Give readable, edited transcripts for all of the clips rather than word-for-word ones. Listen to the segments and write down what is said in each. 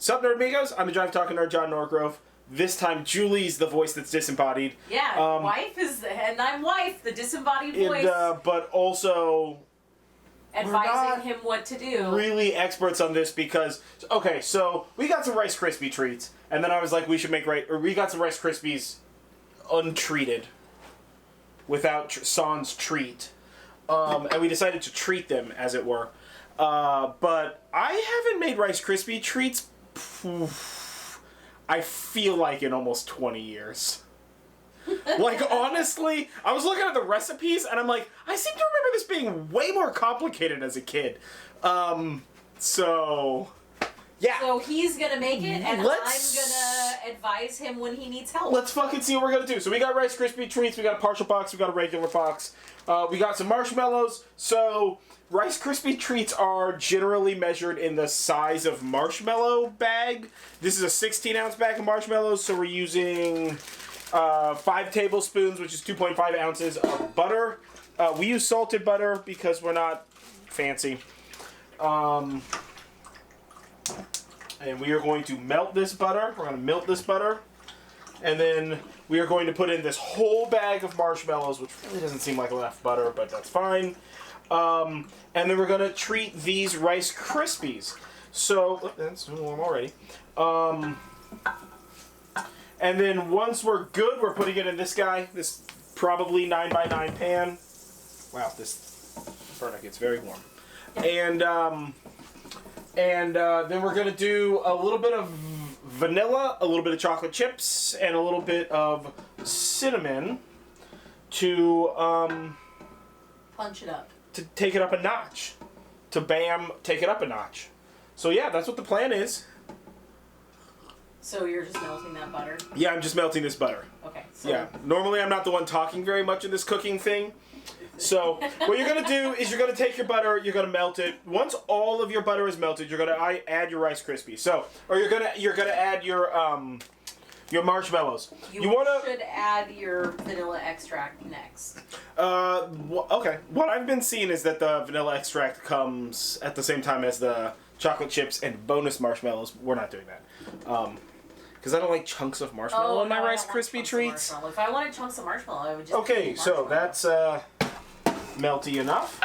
Sup, Nerdmigos? I'm the Jive Talking Nerd, John Norgrove. This time, Julie's the voice that's disembodied. Yeah, and I'm wife, the disembodied voice. But also... advising him what to do. Really experts on this because... Okay, so we got some Rice Krispie treats, and then I was like, we got some Rice Krispies untreated. Without sans treat. And we decided to treat them, as it were. But I haven't made Rice Krispie treats... I feel like in almost 20 years. Like, honestly, I was looking at the recipes, and I'm like, I seem to remember this being way more complicated as a kid. So... Yeah. So he's gonna make it, and I'm gonna advise him when he needs help. Let's fucking see what we're gonna do. So we got Rice Krispie treats, we got a partial box, we got a regular box. We got some marshmallows. So Rice Krispie treats are generally measured in the size of marshmallow bag. This is a 16-ounce bag of marshmallows, so we're using 5 tablespoons, which is 2.5 ounces of butter. We use salted butter because we're not fancy. And we are going to melt this butter. We're going to melt this butter. And then we are going to put in this whole bag of marshmallows, which really doesn't seem like enough butter, but that's fine. And then we're going to treat these Rice Krispies. So, that's warm already. And then once we're good, we're putting it in this guy. This probably 9x9 pan. Wow, this product gets very warm. And then we're going to do a little bit of vanilla, a little bit of chocolate chips, and a little bit of cinnamon to... punch it up. To take it up a notch. To take it up a notch. So yeah, that's what the plan is. So you're just melting that butter? Yeah, I'm just melting this butter. Okay. So yeah, normally I'm not the one talking very much in this cooking thing. So what you're going to do is you're going to take your butter, you're going to melt it. Once all of your butter is melted, you're going to add your Rice Krispies. Or you're going to add your marshmallows. You should add your vanilla extract next. Okay. What I've been seeing is that the vanilla extract comes at the same time as the chocolate chips and bonus marshmallows. We're not doing that. Because I don't like chunks of marshmallow in my Rice Krispie treats. If I wanted chunks of marshmallow, I would just... Okay, so that's melty enough.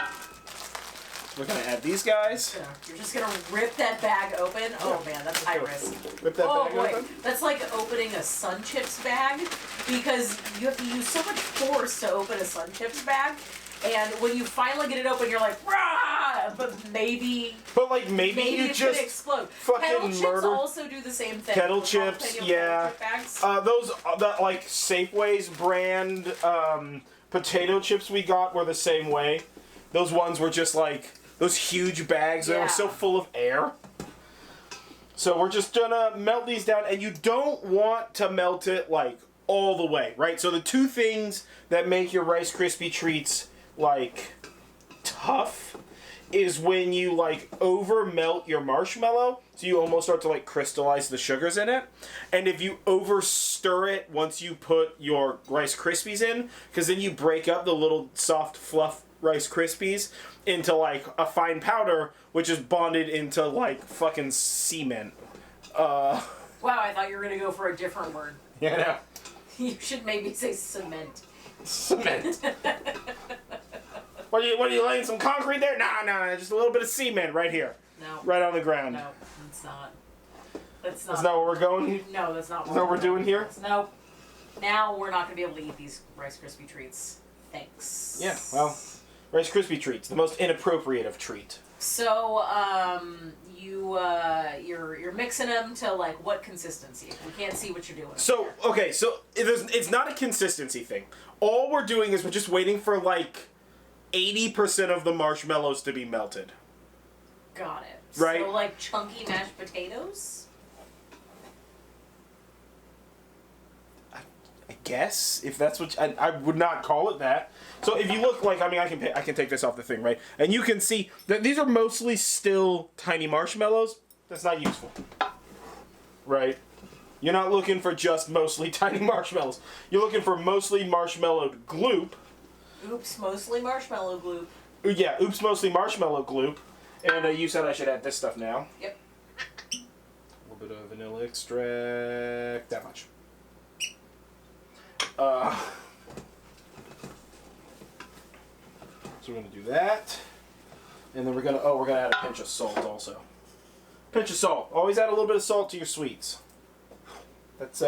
We're going to add these guys. You're just going to rip that bag open? Oh man, that's high risk. Rip that bag open? That's like opening a Sun Chips bag, because you have to use so much force to open a Sun Chips bag. And when you finally get it open, you're like, rah! But maybe you it just could explode. fucking Kettle chips murder. also do the same thing. Kettle chips, yeah. Those like Safeway's brand potato chips we got were the same way. Those ones were just like those huge bags that were so full of air. So we're just gonna melt these down, and you don't want to melt it like all the way, right? So the two things that make your Rice Krispie treats like tough is when you like over melt your marshmallow, so you almost start to like crystallize the sugars in it, and if you over stir it once you put your Rice Krispies in, because then you break up the little soft fluff Rice Krispies into like a fine powder, which is bonded into like fucking cement. Wow, I thought you were gonna go for a different word. Yeah, no. You should maybe say cement. Cement. What are you laying some concrete there? Nah, just a little bit of cement right here. No. Right on the ground. No, it's not. That's not where we're going? No, that's not what we're doing here? Nope. Now we're not going to be able to eat these Rice Krispie treats. Thanks. Yeah, well, Rice Krispie treats, the most inappropriate of treat. So, you're mixing them to like what consistency? We can't see what you're doing. So, okay, so it's not a consistency thing. All we're doing is we're just waiting for like 80% of the marshmallows to be melted. Got it. Right? So like chunky mashed potatoes? I guess, if that's what I would not call it that. So if you look like, I can take this off the thing, right? And you can see that these are mostly still tiny marshmallows. That's not useful. Right? You're not looking for just mostly tiny marshmallows. You're looking for mostly marshmallowed gloop. Oops, mostly marshmallow gloop. Yeah, oops, mostly marshmallow gloop. And you said I should add this stuff now. Yep. little bit of vanilla extract, that much. So we're gonna do that, and then we're gonna add a pinch of salt also. Pinch of salt. Always add a little bit of salt to your sweets. That's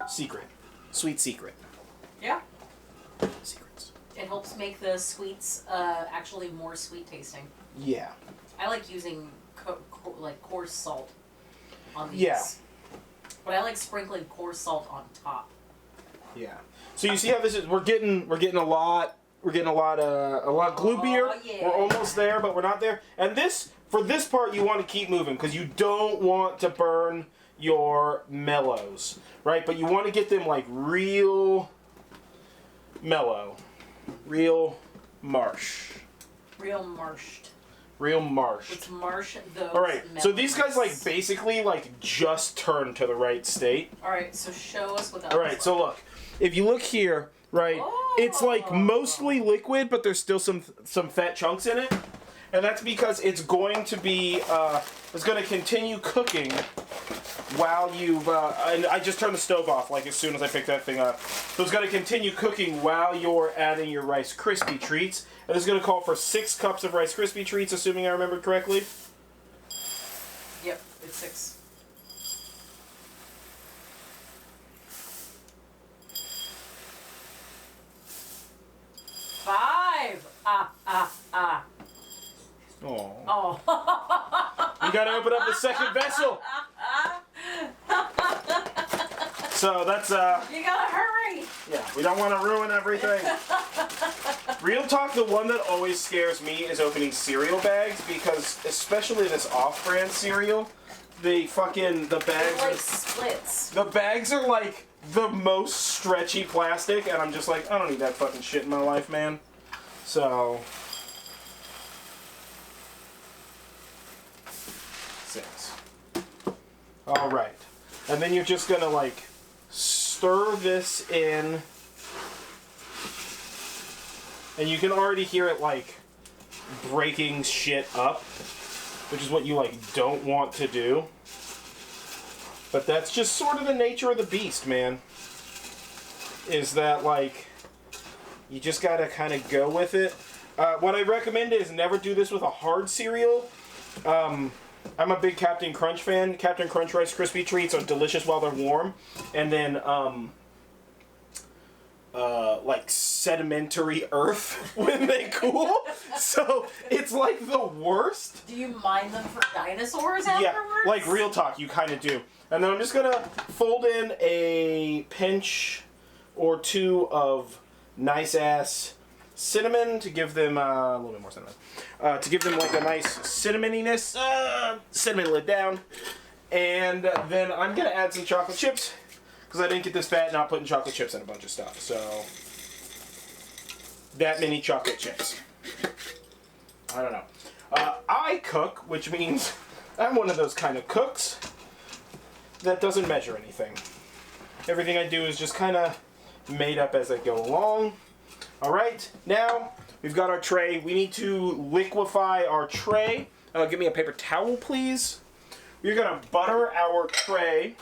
secret, sweet secret. Yeah. Secrets. It helps make the sweets actually more sweet tasting. Yeah. I like using like coarse salt on these. Yeah. But I like sprinkling coarse salt on top. Yeah. So you see how this is? We're getting a lot. We're getting a lot gloopier. Yeah. We're almost there, but we're not there. And for this part, you want to keep moving because you don't want to burn your mellows, right? But you want to get them like real mellow, real marsh. Real marshed. Real marsh. Let's marsh those. All right. So these guys like melons. basically like just turn to the right state. All right. So show us what that. All right. So look, if you look here, right, it's like mostly liquid, but there's still some fat chunks in it, and that's because it's going to be it's going to continue cooking while you. And I just turned the stove off like as soon as I picked that thing up. So it's going to continue cooking while you're adding your Rice Krispie Treats. And this is going to call for 6 cups of Rice Krispie Treats, assuming I remembered correctly. Yep, it's 6. Oh. Oh. You got to open up the second vessel. So that's You gotta hurry. yeah, we don't want to ruin everything. Real talk, the one that always scares me is opening cereal bags because, especially this off-brand cereal, the bags Like are, splits. the bags are like the most stretchy plastic, and I'm just like, I don't need that fucking shit in my life, man. So 6. All right, and then you're just gonna like stir this in. And you can already hear it like breaking shit up, which is what you like don't want to do. But that's just sort of the nature of the beast, man. Is that like you just gotta kind of go with it. What I recommend is never do this with a hard cereal. I'm a big Captain Crunch fan. Captain Crunch Rice Krispie Treats are delicious while they're warm, and then like sedimentary earth when they cool. So it's like the worst. Do you mine them for dinosaurs afterwards? Yeah, like real talk, you kind of do. And then I'm just gonna fold in a pinch or 2 of nice ass cinnamon to give them a little bit more cinnamon. To give them like a nice cinnamoniness. Cinnamon lid down. And then I'm gonna add some chocolate chips. Because I didn't get this fat, not putting chocolate chips in a bunch of stuff. So, that many chocolate chips. I don't know. I cook, which means I'm one of those kind of cooks that doesn't measure anything. Everything I do is just kind of made up as I go along. Alright, now we've got our tray. We need to liquefy our tray. Give me a paper towel, please. We're going to butter our tray.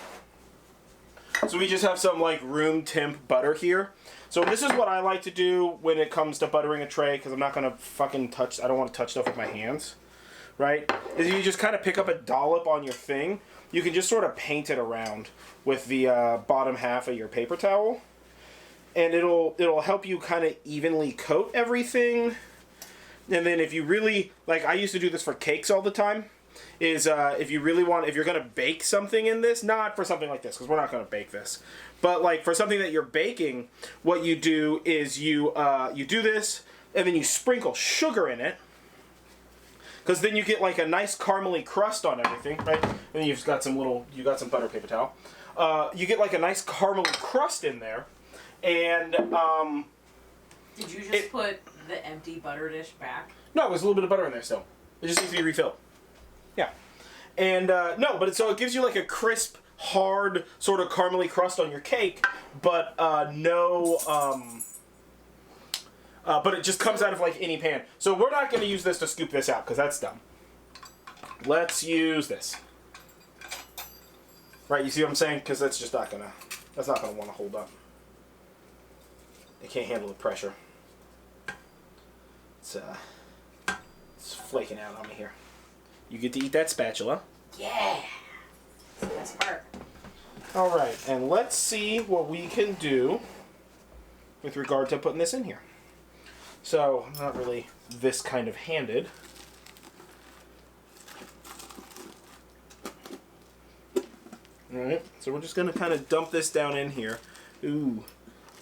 So we just have some like room temp butter here. So this is what I like to do when it comes to buttering a tray, because I'm not going to fucking touch, I don't want to touch stuff with my hands, right? Is you just kind of pick up a dollop on your thing. You can just sort of paint it around with the bottom half of your paper towel. And it'll help you kind of evenly coat everything. And then if you really, like I used to do this for cakes all the time. Is if you're gonna bake something in this, not for something like this, because we're not gonna bake this, but like for something that you're baking, what you do is you do this, and then you sprinkle sugar in it, because then you get like a nice caramely crust on everything, right? And then you got some butter paper towel. You get like a nice caramely crust in there, and Did you just put the empty butter dish back? No, there's a little bit of butter in there still. It just needs to be refilled. Yeah. And, no, but so it gives you like a crisp, hard, sort of caramely crust on your cake, but, but it just comes out of like any pan. So we're not going to use this to scoop this out, because that's dumb. Let's use this. Right, you see what I'm saying? Because that's just not gonna, that's not gonna want to hold up. They can't handle the pressure. It's flaking out on me here. You get to eat that spatula. Yeah. That's the best part. All right, and let's see what we can do with regard to putting this in here. So, not really this kind of handed. Alright, so we're just going to kind of dump this down in here. Ooh,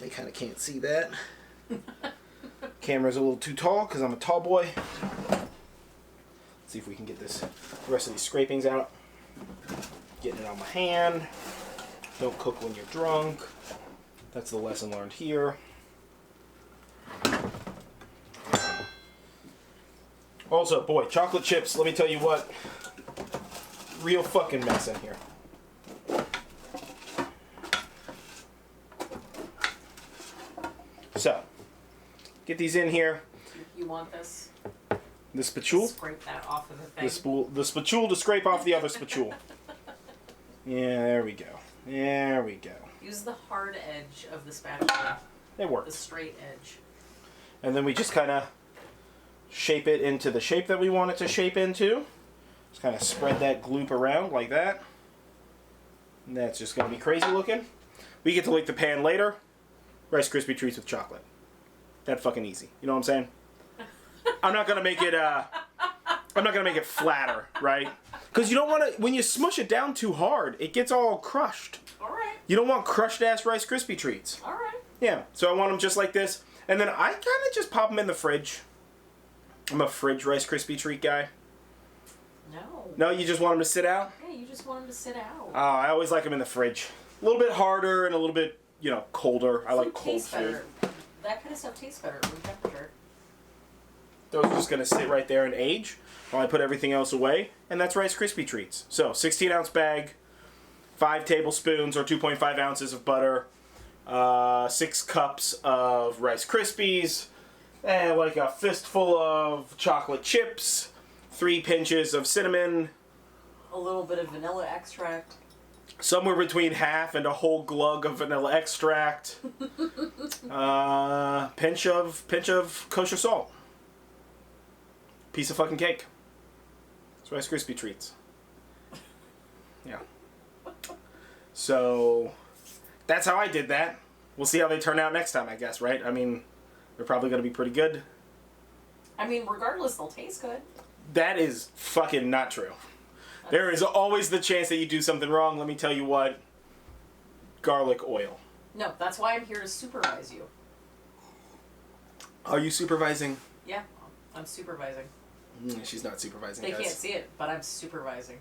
they kind of can't see that. Camera's a little too tall because I'm a tall boy. Let's see if we can get the rest of these scrapings out. Getting it on my hand. Don't cook when you're drunk. That's the lesson learned here. Also, boy, chocolate chips, let me tell you what. Real fucking mess in here. So, get these in here. You want this? The spatule? Scrape that off of the thing. The spatule to scrape off the other spatule. Yeah, there we go. There we go. Use the hard edge of the spatula. It works. The straight edge. And then we just kind of shape it into the shape that we want it to shape into. Just kind of spread that gloop around like that. And that's just going to be crazy looking. We get to lick the pan later. Rice Krispie Treats with chocolate. That fucking easy. You know what I'm saying? I'm not going to make it I'm not going to make it flatter, right? Cuz you don't want to, when you smush it down too hard, it gets all crushed. All right. You don't want crushed ass Rice Krispie Treats. All right. Yeah. So I want them just like this. And then I kind of just pop them in the fridge. I'm a fridge Rice Krispie Treat guy. No. No, you just want them to sit out? Yeah, you just want them to sit out. I always like them in the fridge. A little bit harder and a little bit, you know, colder. I like cold food. That kind of stuff tastes better at room temperature. Those are just going to sit right there and age while I put everything else away. And that's Rice Krispie Treats. So, 16-ounce bag, 5 tablespoons or 2.5 ounces of butter, 6 cups of Rice Krispies, and like a fistful of chocolate chips, 3 pinches of cinnamon, a little bit of vanilla extract, somewhere between half and a whole glug of vanilla extract, pinch of kosher salt, piece of fucking cake. It's Rice Krispie Treats. Yeah. So that's how I did that. We'll see how they turn out next time, I guess, right? I mean, they're probably going to be pretty good. I mean, regardless, they'll taste good. That is fucking not true. There is always the chance that you do something wrong. Let me tell you what. Garlic oil. No, that's why I'm here to supervise you. Are you supervising? Yeah, I'm supervising. She's not supervising, They guys. can't see it, but I'm supervising.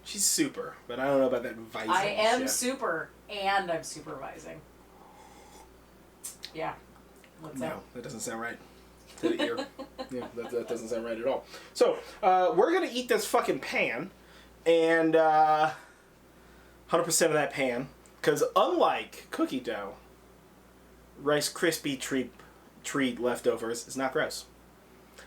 She's super, but I don't know about that vising I am shit. super, and I'm supervising. Yeah. What's that? No, that doesn't sound right. To the ear. Yeah, that doesn't sound right at all. So, we're going to eat this fucking pan, and 100% of that pan, because unlike cookie dough, Rice Krispie treat leftovers is not gross.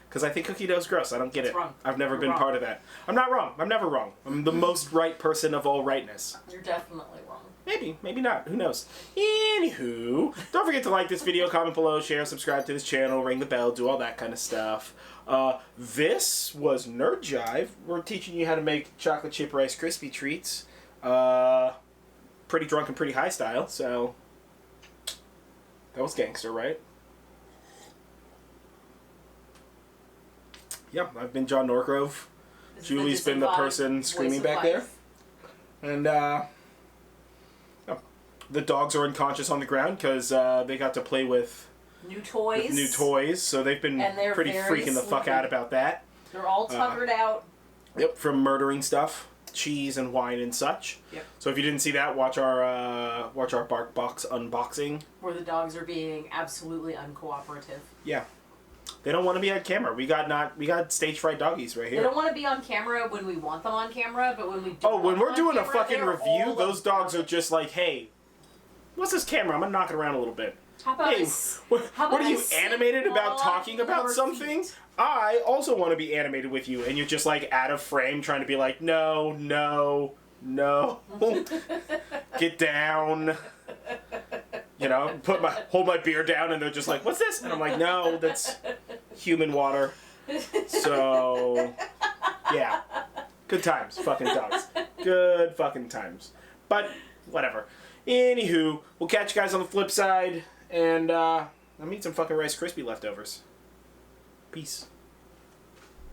Because I think cookie dough is gross. I don't get it. Wrong. I've never been wrong. part of that. I'm not wrong. I'm never wrong. I'm the most right person of all rightness. You're definitely wrong. Maybe, maybe not. Who knows? Anywho, don't forget to like this video, comment below, share, subscribe to this channel, ring the bell, do all that kind of stuff. This was Nerd Jive. We're teaching you how to make chocolate chip Rice Krispie Treats. Pretty drunk and pretty high style, so that was gangster, right? Yep, I've been John Norgrove. Julie's been the person screaming back there. And, the dogs are unconscious on the ground because they got to play with new toys. So they've been pretty freaking the fuck out about that. They're all tuckered out. Yep, from murdering stuff, cheese and wine and such. Yep. So if you didn't see that, watch our Bark Box unboxing. Where the dogs are being absolutely uncooperative. Yeah. They don't want to be on camera. We got stage fright doggies right here. They don't want to be on camera when we want them on camera, but when we don't. When we're doing camera, a fucking review, those dogs are just like, hey, what's this camera? I'm gonna knock it around a little bit. How about hey, what are you animated about talking about something? I also want to be animated with you, and you're just like out of frame, trying to be like, no, No. Get down. You know, hold my beer down, and they're just like, "What's this?" And I'm like, "No, that's human water." So, yeah, good times, fucking dogs. Good fucking times. But whatever. Anywho, we'll catch you guys on the flip side, and I'm eating some fucking Rice Krispie leftovers. Peace.